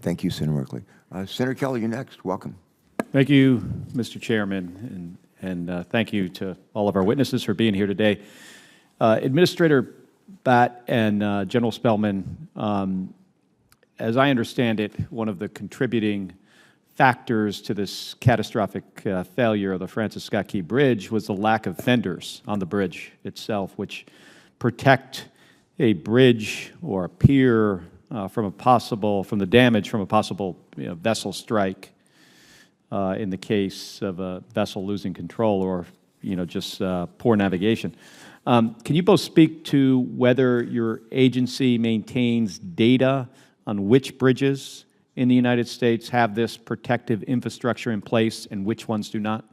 Thank you, Senator Merkley. Senator Kelly, you're next. Welcome. Thank you, Mr. Chairman, and thank you to all of our witnesses for being here today. Administrator Batt and General Spellman, as I understand it, one of the contributing factors to this catastrophic failure of the Francis Scott Key Bridge was the lack of fenders on the bridge itself, which protect a bridge or a pier from the damage from a possible vessel strike in the case of a vessel losing control or just poor navigation. Can you both speak to whether your agency maintains data on which bridges in the United States have this protective infrastructure in place and which ones do not?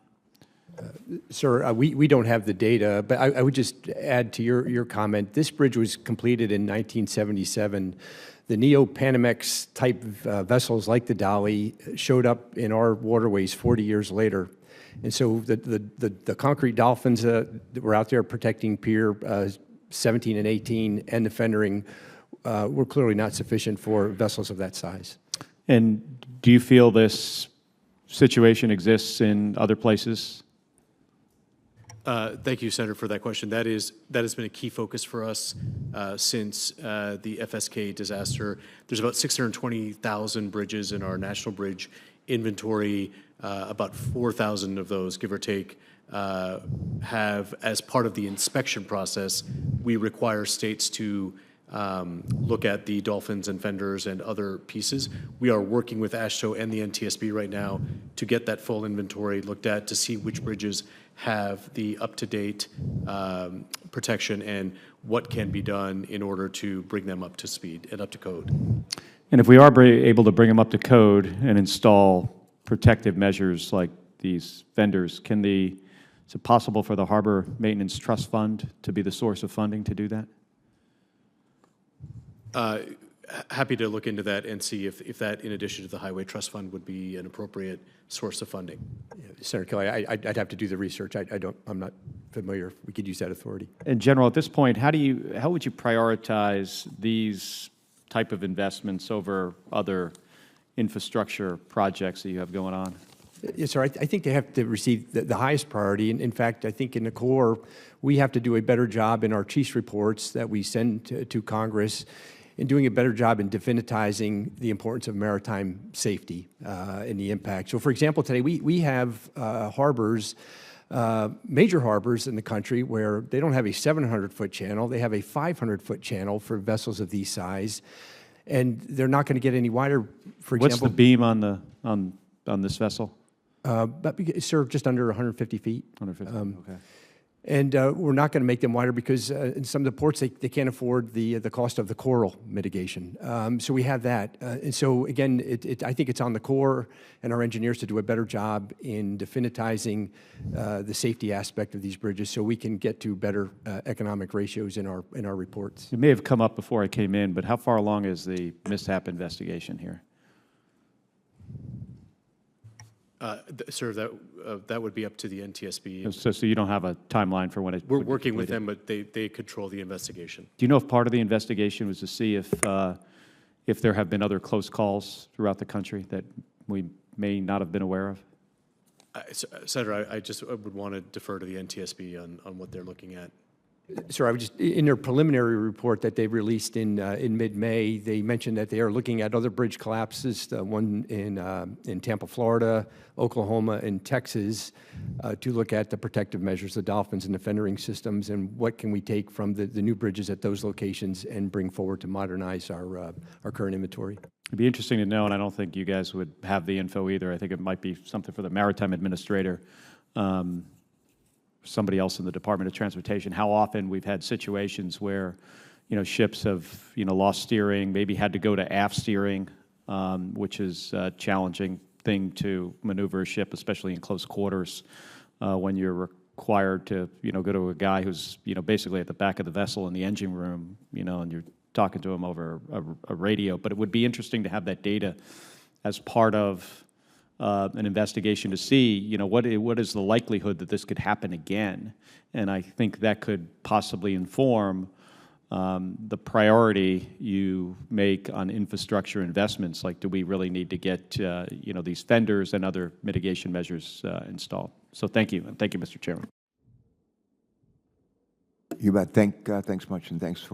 Sir, we don't have the data, but I would just add to your comment. This bridge was completed in 1977. The Neo-Panamax type vessels like the Dolly showed up in our waterways 40 years later. And so the concrete dolphins that were out there protecting Pier 17 and 18 and the fendering were clearly not sufficient for vessels of that size. And do you feel this situation exists in other places? Thank you, Senator, for that question. That has been a key focus for us since the FSK disaster. There's about 620,000 bridges in our national bridge inventory. About 4,000 of those, give or take, have, as part of the inspection process, we require states to look at the dolphins and fenders and other pieces. We are working with AASHTO and the NTSB right now to get that full inventory looked at to see which bridges have the up-to-date protection and what can be done in order to bring them up to speed and up to code. And if we are able to bring them up to code and install protective measures like these fenders, is it possible for the Harbor Maintenance Trust Fund to be the source of funding to do that? Happy to look into that and see if that, in addition to the Highway Trust Fund, would be an appropriate source of funding. Yeah, Senator Kelly, I'd have to do the research. I'm not familiar. We could use that authority. And General, at this point, how would you prioritize these type of investments over other infrastructure projects that you have going on? Yes, sir. I think they have to receive the highest priority. And in fact, I think in the Corps, we have to do a better job in our chief's reports that we send to Congress in doing a better job in definitizing the importance of maritime safety and the impact. So, for example, today we have harbors, major harbors in the country where they don't have a 700-foot channel. They have a 500-foot channel for vessels of these size, and they're not going to get any wider. For example, what's the beam on this vessel? Sir, just under 150 feet. 150. Okay. And we're not going to make them wider because in some of the ports, they can't afford the cost of the coral mitigation. So we have that. And so, again, I think it's on the Corps and our engineers to do a better job in definitizing the safety aspect of these bridges so we can get to better economic ratios in our reports. It may have come up before I came in, but how far along is the mishap investigation here? Sir, that would be up to the NTSB. So you don't have a timeline for when it... We're working with them, but they control the investigation. Do you know if part of the investigation was to see if there have been other close calls throughout the country that we may not have been aware of? Senator, I would want to defer to the NTSB on what they're looking at. Sir, I would just, in their preliminary report that they released in mid-May, they mentioned that they are looking at other bridge collapses, one in Tampa, Florida, Oklahoma, and Texas, to look at the protective measures, the dolphins and the fendering systems, and what can we take from the new bridges at those locations and bring forward to modernize our current inventory. It'd be interesting to know, and I don't think you guys would have the info either. I think it might be something for the Maritime Administrator, somebody else in the Department of Transportation, how often we've had situations where, ships have, lost steering, maybe had to go to aft steering, which is a challenging thing to maneuver a ship, especially in close quarters, when you're required to, go to a guy who's, basically at the back of the vessel in the engine room, and you're talking to him over a radio. But it would be interesting to have that data as part of an investigation to see, what is the likelihood that this could happen again, and I think that could possibly inform the priority you make on infrastructure investments, like do we really need to get these fenders and other mitigation measures installed? So thank you, and thank you, Mr. Chairman. You bet. Thanks much, and thanks for